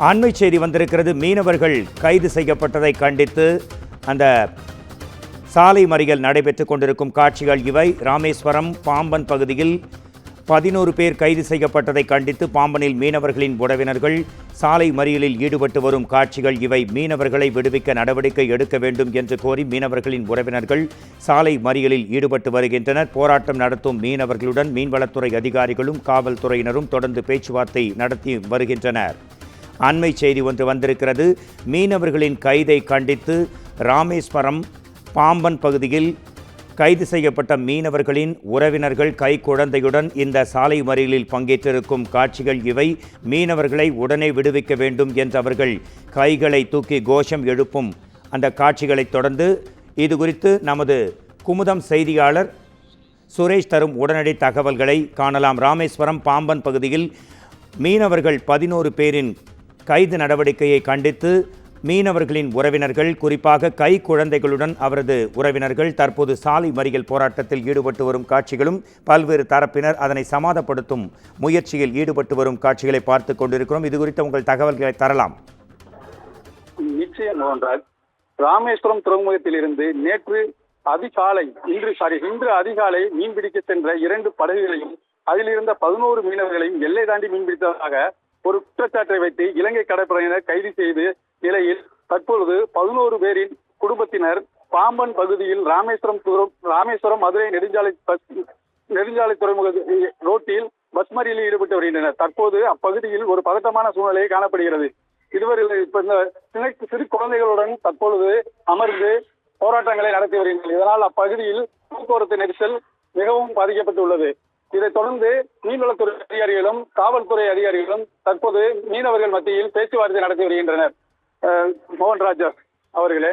அண்மை செய்தி வந்திருக்கிறது. மீனவர்கள் கைது செய்யப்பட்டதை கண்டித்து அந்த சாலை மறியல் நடைபெற்றுக் கொண்டிருக்கும் காட்சிகள் இவை. ராமேஸ்வரம் பாம்பன் பகுதியில் 11 பேர் கைது செய்யப்பட்டதை கண்டித்து பாம்பனில் மீனவர்களின் உறவினர்கள் சாலை மறியலில் ஈடுபட்டு வரும் காட்சிகள் இவை. மீனவர்களை விடுவிக்க நடவடிக்கை எடுக்க வேண்டும் என்று கோரி மீனவர்களின் உறவினர்கள் சாலை மறியலில் ஈடுபட்டு வருகின்றனர். போராட்டம் நடத்தும் மீனவர்களுடன் மீன்வளத்துறை அதிகாரிகளும் காவல்துறையினரும் தொடர்ந்து பேச்சுவார்த்தை நடத்தி வருகின்றனர். அண்மை செய்தி ஒன்று வந்திருக்கிறது. மீனவர்களின் கைதை கண்டித்து ராமேஸ்வரம் பாம்பன் பகுதியில் கைது செய்யப்பட்ட மீனவர்களின் உறவினர்கள் கைக்குழந்தையுடன் இந்த சாலை மறியலில் பங்கேற்றிருக்கும் காட்சிகள் இவை. மீனவர்களை உடனே விடுவிக்க வேண்டும் என்று அவர்கள் கைகளை தூக்கி கோஷம் எழுப்பும் அந்த காட்சிகளைத் தொடர்ந்து இது குறித்து நமது குமுதம் செய்தியாளர் சுரேஷ் தரும் உடனடி தகவல்களை காணலாம். ராமேஸ்வரம் பாம்பன் பகுதியில் மீனவர்கள் 11 பேரின் கைது நடவடிக்கையை கண்டித்து மீனவர்களின் உறவினர்கள், குறிப்பாக கை குழந்தைகளுடன் அவரது உறவினர்கள் தற்போது சாலை மறியல் போராட்டத்தில் ஈடுபட்டு வரும் காட்சிகளும் பல்வேறு தரப்பினர் அதனை சமாதானப்படுத்தும் முயற்சியில் ஈடுபட்டு வரும் காட்சிகளை பார்த்து கொண்டிருக்கிறோம். இது குறித்த உங்கள் தகவல்களை தரலாம். நிச்சயம் மோகன்ராஜ், ராமேஸ்வரம் துறைமுகத்திலிருந்து இன்று அதிகாலை மீன்பிடிக்க சென்ற 2 படகுகளையும் அதில் இருந்த 11 மீனவர்களையும் எல்லை தாண்டி மீன்பிடித்ததாக ஒரு குற்றச்சாட்டை வைத்து இலங்கை கடற்படையினர் கைது செய்து நிலையில் தற்பொழுது 11 பேரின் குடும்பத்தினர் பாம்பன் பகுதியில் ராமேஸ்வரம் மதுரை நெடுஞ்சாலை துறைமுக ரோட்டில் பஸ் மறியலில் ஈடுபட்டு வருகின்றனர். தற்போது அப்பகுதியில் ஒரு பதட்டமான சூழ்நிலை காணப்படுகிறது. இதுவரை சிறு குழந்தைகளுடன் தற்பொழுது அமர்ந்து போராட்டங்களை நடத்தி வருகின்றனர். இதனால் அப்பகுதியில் போக்குவரத்து நெரிசல் மிகவும் பாதிக்கப்பட்டுள்ளது. இதைத் தொடர்ந்து மீன்வளத்துறை அதிகாரிகளும் காவல்துறை அதிகாரிகளும் தற்போது மீனவர்கள் மத்தியில் பேச்சுவார்த்தை நடத்தி வருகின்றனர். மோகன்ராஜ் அவர்களே,